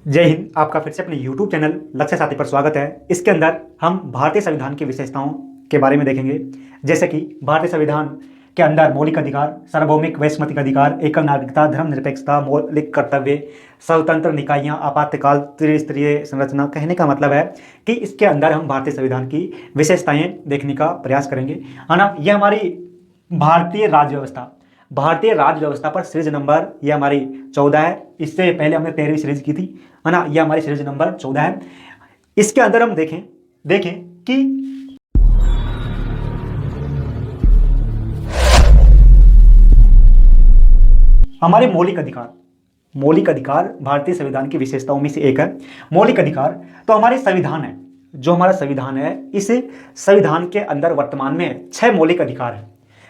जय हिंद। आपका फिर से अपने YouTube चैनल लक्ष्य साथी पर स्वागत है। इसके अंदर हम भारतीय संविधान की विशेषताओं के बारे में देखेंगे, जैसे कि भारतीय संविधान के अंदर मौलिक अधिकार, सार्वभौमिक वैश्विक अधिकार, एकल नागरिकता, धर्मनिरपेक्षता, मौलिक कर्तव्य, स्वतंत्र निकायां, आपातकाल, त्रिस्तरीय संरचना। कहने का मतलब है कि इसके अंदर हम भारतीय संविधान की विशेषताएं देखने का प्रयास करेंगे, है ना। यह हमारी भारतीय राज्य व्यवस्था पर सीरीज नंबर ये हमारी 14 है। इससे पहले हमने 13वीं सीरीज की थी, है ना। ये हमारी सीरीज नंबर 14 है। इसके अंदर हम देखें कि हमारे मौलिक अधिकार भारतीय संविधान की विशेषताओं में से एक है। मौलिक अधिकार तो हमारे संविधान है, जो हमारा संविधान है, इस संविधान के अंदर वर्तमान में 6 मौलिक अधिकार है।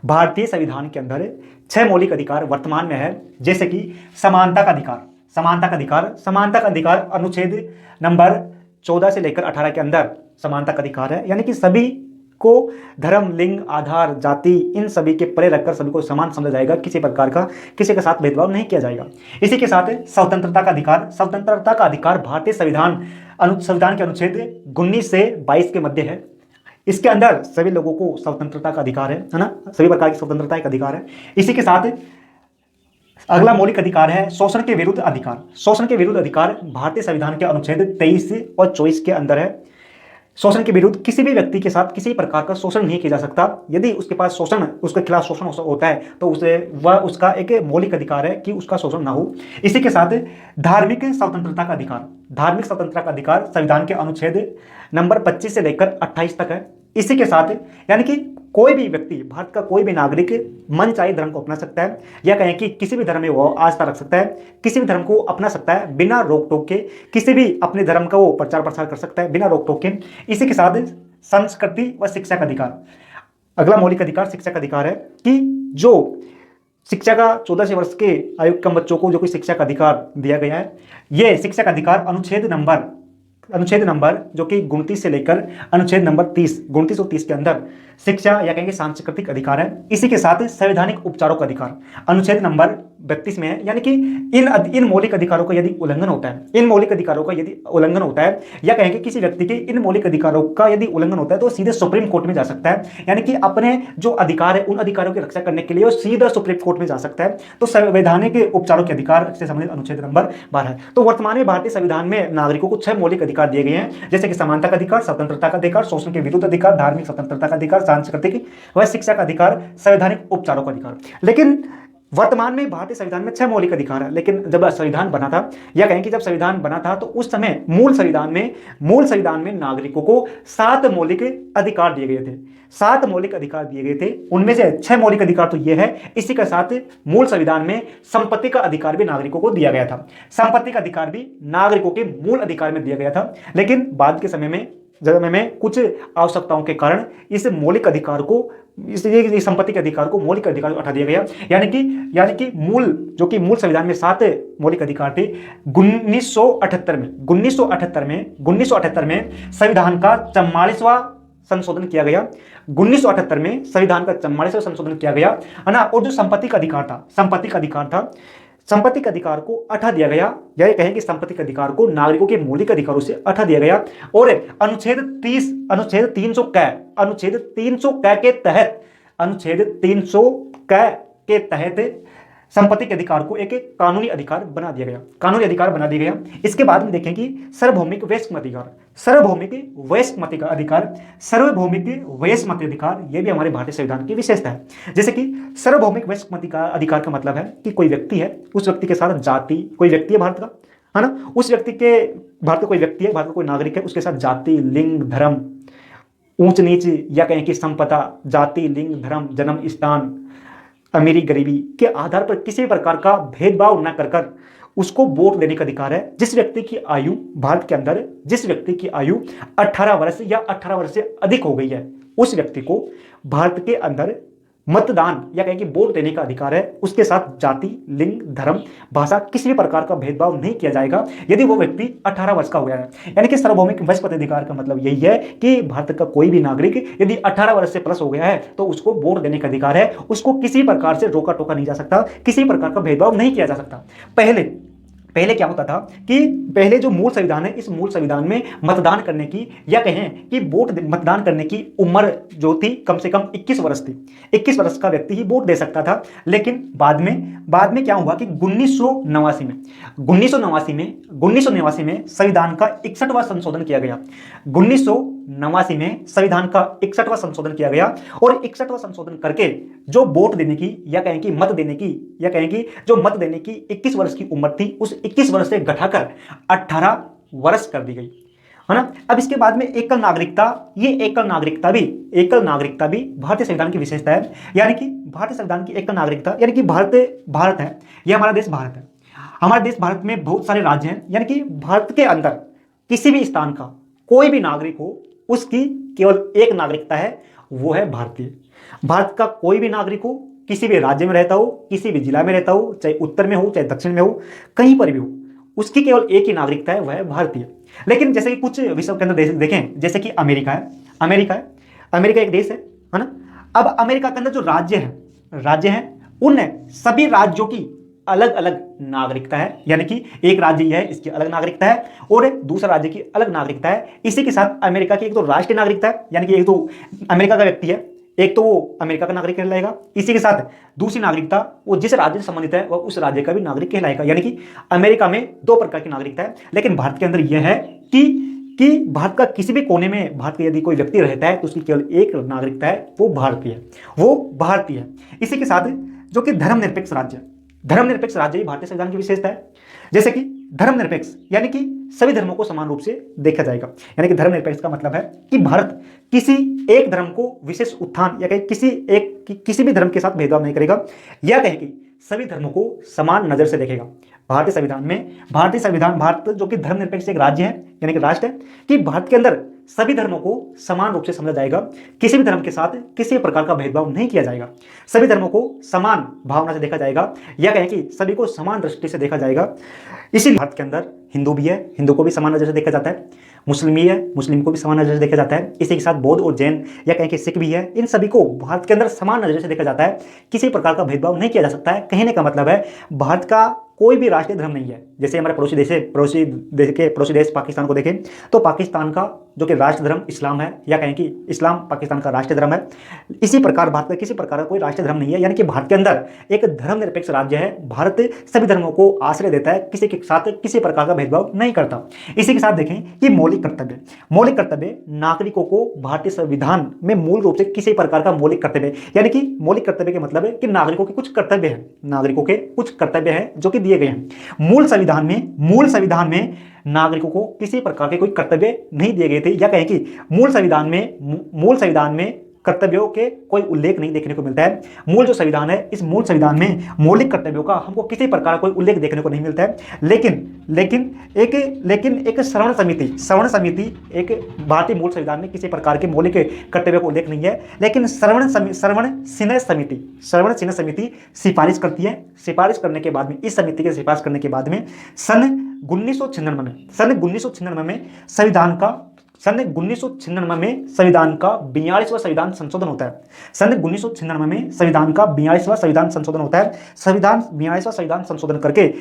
भारतीय संविधान के अंदर 6 मौलिक अधिकार वर्तमान में है, जैसे कि समानता का अधिकार अनुच्छेद नंबर 14 से लेकर 18 के अंदर समानता का अधिकार है, यानी कि सभी को धर्म, लिंग, आधार, जाति, इन सभी के परे रखकर सभी को समान समझा जाएगा। किसी प्रकार का किसी के साथ भेदभाव नहीं किया जाएगा। इसी के साथ स्वतंत्रता का अधिकार भारतीय संविधान के अनुच्छेद 19 से 22 के मध्य है। इसके अंदर सभी लोगों को स्वतंत्रता का अधिकार है ना, सभी प्रकार की स्वतंत्रता का अधिकार है। इसी के साथ अगला मौलिक अधिकार है शोषण के विरुद्ध अधिकार भारतीय संविधान के अनुच्छेद 23 और 24 के अंदर है। शोषण के विरुद्ध किसी भी व्यक्ति के साथ किसी प्रकार का शोषण नहीं किया जा सकता। यदि उसके पास उसके खिलाफ शोषण होता है तो उसका एक मौलिक अधिकार है कि उसका शोषण ना हो। इसी के साथ धार्मिक स्वतंत्रता का अधिकार संविधान के अनुच्छेद नंबर 25 से लेकर 28 तक है। इसी के साथ यानी कि कोई भी व्यक्ति, भारत का कोई भी नागरिक मन चाहे धर्म को अपना सकता है, या कहें कि किसी भी धर्म में वो आस्था रख सकता है, किसी भी धर्म को अपना सकता है बिना रोक टोक के, किसी भी अपने धर्म का वो प्रचार प्रसार कर सकता है बिना रोक टोक के। इसी के साथ संस्कृति व शिक्षा का अधिकार, अगला मौलिक अधिकार शिक्षा का अधिकार है कि जो शिक्षा का 14 से वर्ष के आयु कम बच्चों को जो कोई शिक्षा का अधिकार दिया गया है, ये शिक्षा का अधिकार अनुच्छेद नंबर जो कि 29 से लेकर अनुच्छेद नंबर 29 और 30 के अंदर शिक्षा या कहेंगे सांस्कृतिक अधिकार है। इसी के साथ संवैधानिक उपचारों का अधिकार अनुच्छेद नंबर 32 में है, यानी कि इन मौलिक अधिकारों का यदि उल्लंघन होता है, या कहेंगे किसी व्यक्ति के इन मौलिक अधिकारों का यदि उल्लंघन होता है तो सीधे सुप्रीम कोर्ट में जा सकता है, यानी कि अपने जो अधिकार है उन अधिकारों की रक्षा करने के लिए वो सीधा सुप्रीम कोर्ट में जा सकता है। तो संवैधानिक उपचारों के अधिकार से संबंधित अनुच्छेद नंबर 12 है। तो वर्तमान में भारतीय संविधान में नागरिकों को 6 मौलिक अधिकार दिए गए हैं, जैसे कि समानता का अधिकार, स्वतंत्रता का अधिकार, शोषण के विरुद्ध अधिकार, धार्मिक स्वतंत्रता का अधिकार, सांस्कृतिक व शिक्षा का अधिकार, संवैधानिक उपचारों का अधिकार। लेकिन वर्तमान में भारतीय संविधान में 6 मौलिक अधिकार है, लेकिन जब संविधान बना था, या कहें कि जब संविधान बना था, तो उस समय मूल संविधान में नागरिकों को 7 मौलिक अधिकार दिए गए थे। 7 मौलिक अधिकार दिए गए थे, उनमें से 6 मौलिक अधिकार तो ये है। इसी के साथ मूल संविधान में संपत्ति का अधिकार भी नागरिकों को दिया गया था। संपत्ति का अधिकार भी नागरिकों के मूल अधिकार में दिया गया था, लेकिन बाद के समय में कुछ आवश्यकताओं के कारण इस मौलिक अधिकार को, इसलिए संपत्ति के अधिकार को मौलिक अधिकार को हटा दिया गया। यानी कि मूल संविधान में 7 मौलिक अधिकार थे। 1978 में संविधान का 44वां संशोधन किया गया। 1978 में संविधान का 44वां संशोधन किया गया, है ना। और जो संपत्ति का अधिकार को हटा दिया गया, या ये कहें कि संपत्ति के अधिकार को नागरिकों के मौलिक अधिकारों से हटा दिया गया। और अनुच्छेद 300 के तहत संपत्ति के अधिकार को एक कानूनी अधिकार बना दिया गया। इसके बाद में देखें कि सार्वभौमिक वैश्विक अधिकार, यह भी हमारे भारतीय संविधान की विशेषता है। जैसे कि सार्वभौमिक वैश्विक अधिकार का मतलब है कि कोई व्यक्ति है, उस व्यक्ति के साथ जाति, कोई व्यक्ति है भारत का, है ना, भारत का कोई व्यक्ति है, भारत का कोई नागरिक है, उसके साथ जाति, लिंग, धर्म, ऊंच नीच, या कहें कि संपदा, जाति, लिंग, धर्म, जन्म स्थान, अमीरी गरीबी के आधार पर किसी प्रकार का भेदभाव न कर उसको वोट देने का अधिकार है। जिस व्यक्ति की आयु 18 वर्ष या 18 वर्ष से अधिक हो गई है, उस व्यक्ति को भारत के अंदर मतदान या कहें कि वोट देने का अधिकार है। उसके साथ जाति, लिंग, धर्म, भाषा, किसी भी प्रकार का भेदभाव नहीं किया जाएगा यदि वो व्यक्ति 18 वर्ष का हो गया है। यानी कि सार्वभौमिक वैश्विक अधिकार का मतलब यही है कि भारत का कोई भी नागरिक यदि 18 वर्ष से प्लस हो गया है तो उसको वोट देने का अधिकार है। उसको किसी प्रकार से रोका टोका नहीं जा सकता, किसी प्रकार का भेदभाव नहीं किया जा सकता। पहले क्या होता था कि पहले जो मूल संविधान है, इस मूल संविधान में मतदान करने की या कहें कि मतदान करने की उम्र जो थी कम से कम 21 वर्ष थी। 21 वर्ष का व्यक्ति ही वोट दे सकता था। लेकिन बाद में क्या हुआ कि 1989 में 1989 में संविधान का 61वां संशोधन किया गया। 1989 में संविधान का 61वां संशोधन किया गया और 61वां संशोधन करके जो वोट देने की या कहें कि मत देने की या कहें कि जो मत देने की 21 वर्ष की उम्र थी, उस 21 वर्ष से घटाकर 18 वर्ष कर दी गई, है ना। अब इसके बाद में एकल नागरिकता, ये एकल नागरिकता भी भारतीय संविधान की विशेषता है। यानी कि भारतीय संविधान की एकल नागरिकता, यानी कि भारत है, यह हमारा देश भारत है। हमारे देश भारत में बहुत सारे राज्य हैं, यानी कि भारत के अंदर किसी भी स्थान का कोई भी नागरिक हो, उसकी केवल एक नागरिकता है, वो है भारतीय। भारत का कोई भी नागरिक हो, किसी भी राज्य में रहता हो, किसी भी जिला में रहता हो, चाहे उत्तर में हो चाहे दक्षिण में हो, कहीं पर भी हो, उसकी केवल एक ही नागरिकता है, वह है भारतीय। लेकिन जैसे कि कुछ विश्व के अंदर देश देखें, जैसे कि अमेरिका एक देश है ना। अब अमेरिका के अंदर जो राज्य हैं उन सभी राज्यों की अलग अलग नागरिकता है। यानी कि एक राज्य यह है, इसकी अलग नागरिकता है और दूसरा राज्य की अलग नागरिकता है। इसी के साथ अमेरिका की एक तो राष्ट्रीय नागरिकता है, यानी कि एक तो अमेरिका का व्यक्ति है, एक तो वो अमेरिका का नागरिक कहलाएगा। इसी के साथ दूसरी नागरिकता, वो जिस राज्य से संबंधित है वह उस राज्य का भी नागरिक कहलाएगा। यानी कि अमेरिका में दो प्रकार की नागरिकता है। लेकिन भारत के अंदर यह है कि भारत का किसी भी कोने में भारत का यदि कोई व्यक्ति रहता है तो उसकी केवल एक नागरिकता है, वो भारतीय है। इसी के साथ जो कि धर्मनिरपेक्ष राज्य ही भारतीय संविधान की विशेषता है। जैसे कि धर्मनिरपेक्ष, यानी कि सभी धर्मों को समान रूप से देखा जाएगा। यानी कि धर्मनिरपेक्ष का मतलब है कि भारत किसी एक धर्म को विशेष उत्थान या कहीं किसी भी धर्म के साथ भेदभाव नहीं करेगा, या कहें कि सभी धर्मों को समान नजर से देखेगा। भारत जो कि धर्मनिरपेक्ष एक राज्य है, यानी कि राष्ट्र है, कि भारत के अंदर सभी धर्मों को समान रूप से समझा जाएगा। किसी भी धर्म के साथ किसी प्रकार का भेदभाव नहीं किया जाएगा। सभी धर्मों को समान भावना से देखा जाएगा, या कहें कि सभी को समान दृष्टि से देखा जाएगा। इसी भारत के अंदर हिंदू भी है, हिंदू को भी समान नजर से देखा जाता है। मुस्लिम भी है, मुस्लिम को भी समान नजर से देखा जाता है। इसी के साथ बौद्ध और जैन या कहें कि सिख भी है, इन सभी को भारत के अंदर समान नजर से देखा जाता है। किसी प्रकार का भेदभाव नहीं किया जा सकता है। कहने का मतलब है भारत का कोई भी राष्ट्रीय धर्म नहीं है। जैसे हमारे पड़ोसी देश पाकिस्तान को देखें तो पाकिस्तान का जो कि राष्ट्र धर्म इस्लाम है, या कहें कि इस्लाम पाकिस्तान का राष्ट्रीय धर्म है। इसी प्रकार भारत का किसी प्रकार का कोई राष्ट्रीय धर्म नहीं है। यानी कि भारत के अंदर एक धर्मनिरपेक्ष राज्य है। भारत सभी धर्मों को आश्रय देता है, किसी के साथ किसी प्रकार का भेदभाव नहीं करता। इसी के साथ देखें कि मौलिक कर्तव्य नागरिकों को भारतीय संविधान में मूल रूप से किसी प्रकार का मौलिक कर्तव्य, यानी कि मौलिक कर्तव्य के मतलब है कि नागरिकों के कुछ कर्तव्य हैं जो कि दिए गए हैं। मूल संविधान में नागरिकों को किसी प्रकार के कोई कर्तव्य नहीं दिए गए थे, या कहें कि मूल संविधान में कर्तव्यों के कोई उल्लेख नहीं देखने को मिलता है। मूल जो संविधान है, इस मूल संविधान में मौलिक कर्तव्यों का हमको किसी प्रकार का कोई उल्लेख देखने को नहीं मिलता है। लेकिन एक श्रवण समिति एक भारतीय मूल संविधान में किसी प्रकार के मौलिक कर्तव्यों का उल्लेख नहीं है। लेकिन श्रवण सिन्हा समिति सिफारिश करती है। सिफारिश करने के बाद में, इस समिति के सिफारिश करने के बाद में सन 1996 में संविधान का 42वां संविधान संशोधन होता है। सन 1996 में संविधान का 42वां संविधान संशोधन होता है। 42वां संविधान संशोधन करके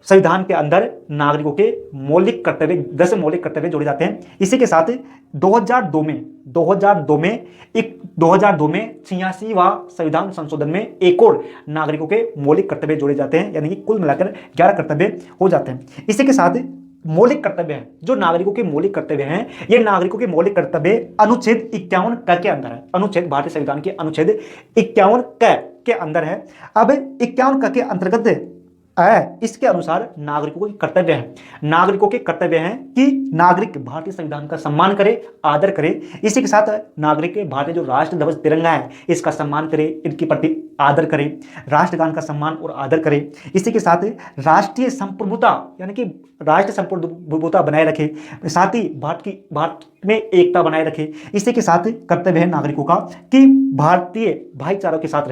संविधान के अंदर नागरिकों के 10 मौलिक कर्तव्य जोड़े जाते हैं। इसी के साथ 2002 में 86वां संविधान संशोधन में एक और नागरिकों के मौलिक कर्तव्य जोड़े जाते हैं, यानी कि कुल मिलाकर 11 कर्तव्य हो जाते हैं। इसी के साथ मौलिक कर्तव्य हैं, जो नागरिकों के मौलिक कर्तव्य हैं, ये नागरिकों के मौलिक कर्तव्य अनुच्छेद 51 क के अंदर है। भारतीय संविधान के अनुच्छेद 51 क के अंदर है। अब 51 क के अंतर्गत इसके अनुसार नागरिकों के कर्तव्य हैं कि नागरिक भारतीय संविधान का सम्मान करे, आदर करे। इसी के साथ नागरिक भारतीय जो राष्ट्र ध्वज तिरंगा है, इसका सम्मान करे, इनके प्रति आदर करे, राष्ट्रगान का सम्मान और आदर करे। इसी के साथ राष्ट्रीय संप्रभुता, यानी कि राष्ट्रीय संप्रभुता बनाए रखे, साथ ही भारत में एकता बनाए रखे। इसी के साथ कर्तव्य है नागरिकों का कि भारतीय भाईचारा के साथ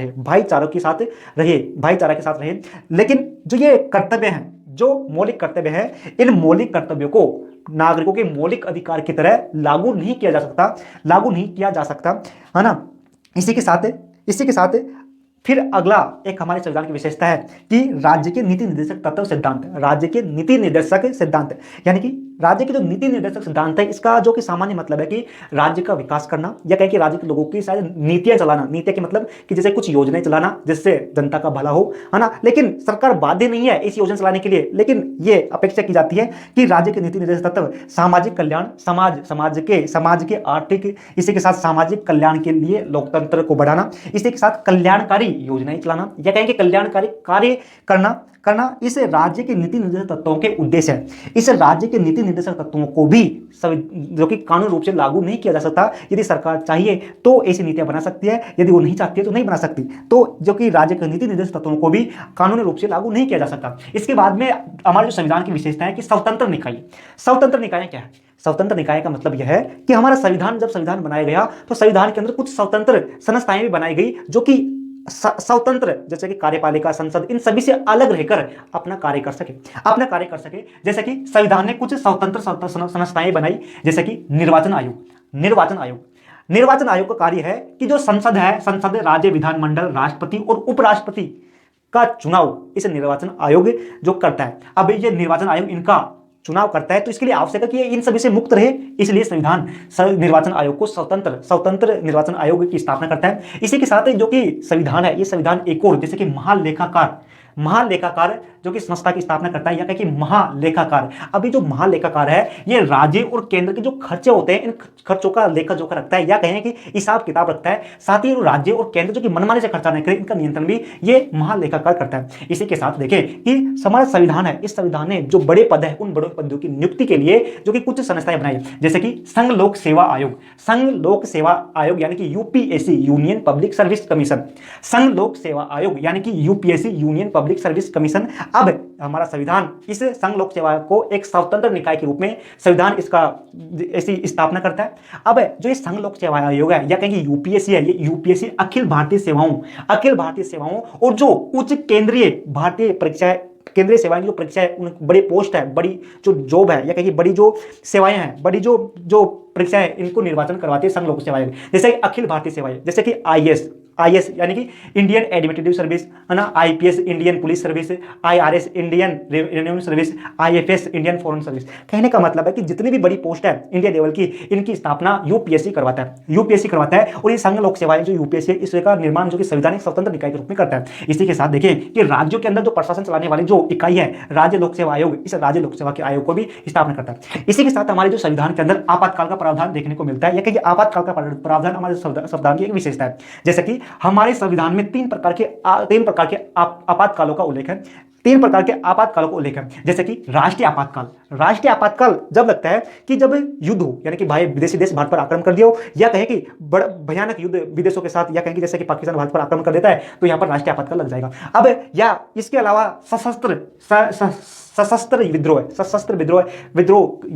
रहे। लेकिन जो ये कर्तव्य हैं, जो मौलिक कर्तव्य है, इन मौलिक कर्तव्यों को नागरिकों के मौलिक अधिकार की तरह लागू नहीं किया जा सकता, है ना। इसी के साथ फिर अगला एक हमारे संविधान की विशेषता है कि राज्य के नीति निर्देशक तत्व सिद्धांत, राज्य के नीति निर्देशक सिद्धांत, यानी कि राज्य के जो नीति निर्देशक सिद्धांत है, इसका जो कि सामान्य मतलब है कि राज्य का विकास करना, या कहें कि राज्य के लोगों की शायद नीतियां चलाना, नीतियां के मतलब कि जैसे कुछ योजनाएं चलाना जिससे जनता का भला हो, है ना। लेकिन सरकार बाध्य नहीं है इस योजना चलाने के लिए, लेकिन ये अपेक्षा की जाती है कि राज्य के नीति निर्देशक तत्व सामाजिक कल्याण, समाज के आर्थिक, इसी के साथ सामाजिक कल्याण के लिए लोकतंत्र को बढ़ाना, इसी के साथ कल्याणकारी योजनाएं चलाना, या कहेंगे कल्याणकारी कार्य करना इस राज्य के नीति निर्देशक तत्वों के उद्देश्य है। इस राज्य के नीति निर्देशक तत्वों को भी जो कि कानून रूप से लागू नहीं किया जा सकता। यदि सरकार चाहिए तो ऐसी नीतियां बना सकती है, यदि वो नहीं चाहती है तो नहीं बना सकती। तो जो कि राज्य के नीति निर्देशक तत्वों को भी कानूनी रूप से लागू नहीं किया जा सकता। इसके बाद में हमारे जो संविधान की विशेषता है कि स्वतंत्र निकाय। स्वतंत्र निकाय क्या है? स्वतंत्र निकाय का मतलब यह है कि हमारा संविधान जब संविधान बनाया गया तो संविधान के अंदर कुछ स्वतंत्र संस्थाएं भी बनाई गई जो कि स्वतंत्र, जैसे कि कार्यपालिका, संसद, इन सभी से अलग रहकर अपना कार्य कर सके। जैसे कि संविधान ने कुछ स्वतंत्र संस्थाएं बनाई, जैसे कि निर्वाचन आयोग का कार्य है कि जो संसद है, संसद, राज्य विधानमंडल, राष्ट्रपति और उपराष्ट्रपति का चुनाव इस निर्वाचन आयोग जो करता है। अब ये निर्वाचन आयोग इनका चुनाव करता है, तो इसके लिए आवश्यक है कि इन सभी से मुक्त रहे, इसलिए संविधान निर्वाचन आयोग को स्वतंत्र निर्वाचन आयोग की स्थापना करता है। इसी के साथ जो कि संविधान है, ये संविधान एक और, जैसे कि महालेखाकार जो कि संस्था की स्थापना करता है, या कहें कि महालेखाकार। अभी जो महालेखाकार है ये राज्य और केंद्र के जो खर्चे होते हैं, इन खर्चों का लेखा जोखा रखता है, या कहें कि हिसाब किताब रखता है। साथ ही राज्य और केंद्र जो कि मनमाने से खर्चा नहीं करे, इनका नियंत्रण भी ये महालेखाकार करता है। इसी के साथ देखें कि हमारा संविधान है, इस संविधान ने जो बड़े पद है, उन बड़े पदों की नियुक्ति के लिए जो कि कुछ संस्थाएं बनाई, जैसे कि संघ लोक सेवा आयोग यानी कि UPSC, union public service commission. संघ लोक सेवा आयोग यानी कि UPSC, union public service commission. अब हमारा संविधान इस संघ लोक सेवा को एक स्वतंत्र निकाय के रूप में संविधान इसका ऐसी स्थापना करता है। अब जो ये संघ लोक सेवा आयोग है, या कहेंगे यूपीएससी है, ये यूपीएससी अखिल भारतीय सेवाओं और जो उच्च केंद्रीय भारतीय परीक्षाएं, केंद्रीय सेवाएं की जो परीक्षा है, उन बड़ी पोस्ट है, बड़ी जो जॉब है, या कहेंगे बड़ी जो सेवाएं हैं, बड़ी जो परीक्षा है, इनको निर्वाचन करवाती है संघ लोक सेवा आयोग। जैसे अखिल भारतीय सेवाएं, जैसे कि आईएएस यानी कि इंडियन एडमिनिस्ट्रेटिव सर्विस, है ना, IPS Indian police service, IRS Indian revenue service, IFS Indian foreign service. कहने का मतलब है कि जितनी भी बड़ी पोस्ट है इंडिया लेवल की, इनकी स्थापना यूपीएससी करवाता है। और ये संघ लोक सेवाएं जो यूपीएससी, इसका निर्माण जो कि संवैधानिक स्वतंत्र निकाय के रूप में करता है। इसी के साथ देखें कि राज्यों के अंदर जो प्रशासन चलाने वाली जो इकाई है, राज्य लोक सेवा आयोग, इस राज्य लोक सेवा के आयोग को भी स्थापना करता है। इसी के साथ हमारे जो संविधान के अंदर आपातकाल का प्रावधान देखने को मिलता है, या कहेंगे आपातकाल का प्रावधान हमारे संविधान की एक विशेषता है। जैसे कि हमारे संविधान में तीन प्रकार के आपातकालों का उल्लेख है। जैसे कि राष्ट्रीय आपातकाल जब लगता है कि जब युद्ध हो, यानी कि भाई विदेशी देश भारत पर आक्रमण कर दिया हो, या कहें कि बड़ा भयानक युद्ध विदेशों के साथ, या कहें कि जैसे कि पाकिस्तान भारत पर आक्रमण कर देता है, तो यहां पर राष्ट्रीय आपातकाल लग जाएगा। अब या इसके अलावा सशस्त्र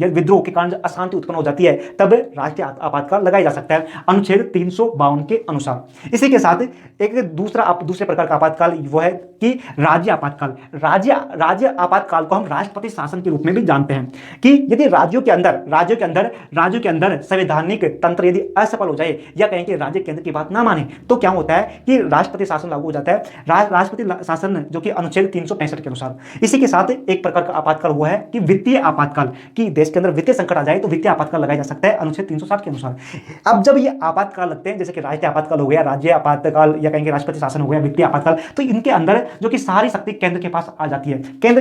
विद्रोह के कारण अशांति उत्पन्न हो जाती है, तब राष्ट्रीय आपातकाल लगाया जा सकता है अनुच्छेद 352 के अनुसार। इसी के साथ एक दूसरे प्रकार का आपातकाल वो है कि राज्य आपातकाल को हम राष्ट्रपति शासन के रूप में भी जानते हैं, कि यदि राज्यों के अंदर संवैधानिक तंत्र यदि असफल हो जाए, या कहें कि राज्य केंद्र की बात ना माने, तो क्या होता है कि राष्ट्रपति शासन लागू हो जाता है, राष्ट्रपति शासन जो कि अनुच्छेद 365 के अनुसार। इसी के साथ एक प्रकार का आपातकाल हुआ है कि वित्तीय आपातकाल, कि देश के अंदर वित्तीय संकट आ जाए तो वित्तीय आपातकाल लगाया जा सकता है अनुच्छेद 360 के अनुसार। अब जब ये आपातकाल लगते हैं, जैसे कि राष्ट्रीय आपातकाल हो गया, राज्य आपातकाल, या कहेंगे राष्ट्रपति शासन हो गया, वित्तीय आपातकाल, तो इनके अंदर जो कि सारी शक्ति केंद्र के पास आ जाती है, केंद्र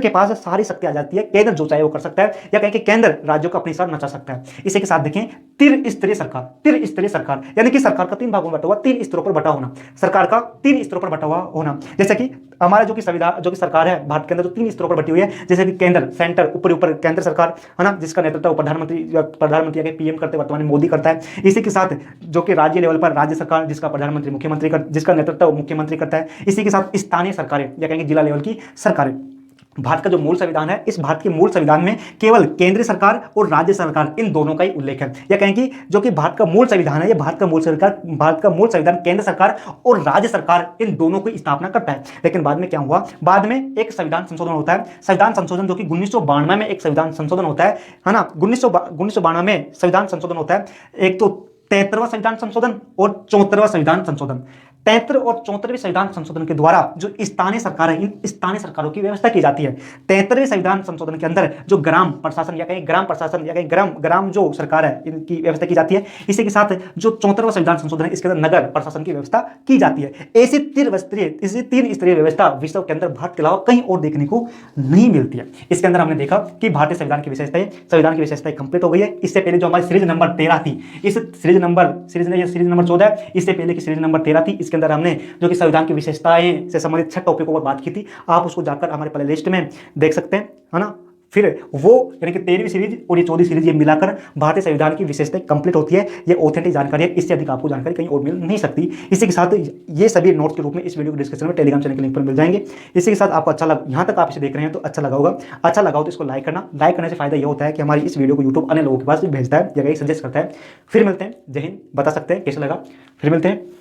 जो चाहे वो कर सकता है, या कहें कि केंद्र राज्यों को अपने साथ नचा सकता है। इसी के साथ देखें त्रिस्तरीय सरकार, यानी कि सरकार का 3 भागों में बटा हुआ, 3 स्तरों पर बटा होना, जैसे कि हमारा जो कि संविधान, जो कि सरकार है भारत के अंदर, जो 3 स्तरों पर बटी हुई है, जैसे कि केंद्र, सेंटर, ऊपर केंद्र सरकार, है ना, जिसका नेतृत्व प्रधानमंत्री या पीएम करते, वर्तमान में मोदी करता है। इसी के साथ जो कि राज्य लेवल पर राज्य सरकार, जिसका प्रधानमंत्री मुख्यमंत्री जिसका नेतृत्व मुख्यमंत्री करता है। इसी के साथ स्थानीय सरकारें, या कहेंगे जिला लेवल की सरकारें। भारत का जो मूल संविधान है, इस भारत के मूल संविधान में केवल केंद्रीय सरकार और राज्य सरकार, इन दोनों का ही उल्लेख है, या कहें कि जो कि भारत का मूल संविधान है, ये भारत का मूल संविधान केंद्र सरकार और राज्य सरकार, इन दोनों की स्थापना करता है। लेकिन बाद में क्या हुआ, बाद में एक संविधान संशोधन होता है, जो कि 1992 में एक संविधान संशोधन होता है ना, 1992 में संविधान संशोधन होता है। एक तो 73वां संविधान संशोधन और 74वां संविधान संशोधन। 73 और 74वें संविधान संशोधन के द्वारा जो स्थानीय सरकार है, इन स्थानीय सरकारों की व्यवस्था की जाती है। 73वें संविधान संशोधन के अंदर जो ग्राम प्रशासन या कहीं ग्राम प्रशासन या कहीं ग्राम जो सरकार है, इनकी व्यवस्था की जाती है। इसी के साथ जो 74वां संविधान संशोधन है, इसके अंदर नगर प्रशासन की व्यवस्था की जाती है। ऐसी तीन स्तरीय व्यवस्था विश्व के अंदर भारत के अलावा कहीं और देखने को नहीं मिलती है। इसके अंदर हमने देखा कि भारतीय संविधान की विशेषताएं कंप्लीट हो गई है। इससे पहले जो हमारी सीरीज नंबर 13 थी, इस सीरीज नंबर 14 इससे पहले की सीरीज नंबर 13 थी। इसके अंदर हमने जो कि संविधान की विशेषताएं से संबंधित 6 टॉपिकों पर बात की थी। आप उसको जाकर हमारे प्ले लिस्ट में देख सकते हैं, है ना। फिर वो यानी कि 13वीं सीरीज और ये 14वीं सीरीज ये मिलाकर भारतीय संविधान की विशेषताएं कंप्लीट होती है। ये ऑथेंटिक जानकारी है, इससे अधिक आपको जानकारी कहीं और मिल नहीं सकती। इसी के साथ ये सभी नोट्स के रूप में इस वीडियो के डिस्क्रिप्शन में टेलीग्राम चैनल के लिंक पर मिल जाएंगे। इसी के साथ आपको अच्छा लगा, यहाँ तक आप इसे देख रहे हैं तो अच्छा लगा होगा। अच्छा लगा हो तो इसको लाइक करना। लाइक करने से फायदा ये होता है कि हमारी इस वीडियो को यूट्यूब अन्य लोगों के पास भी भेजता है या कहीं सजेस्ट करता है। फिर मिलते हैं। जय हिंद। बता सकते हैं कैसे लगा। फिर मिलते हैं।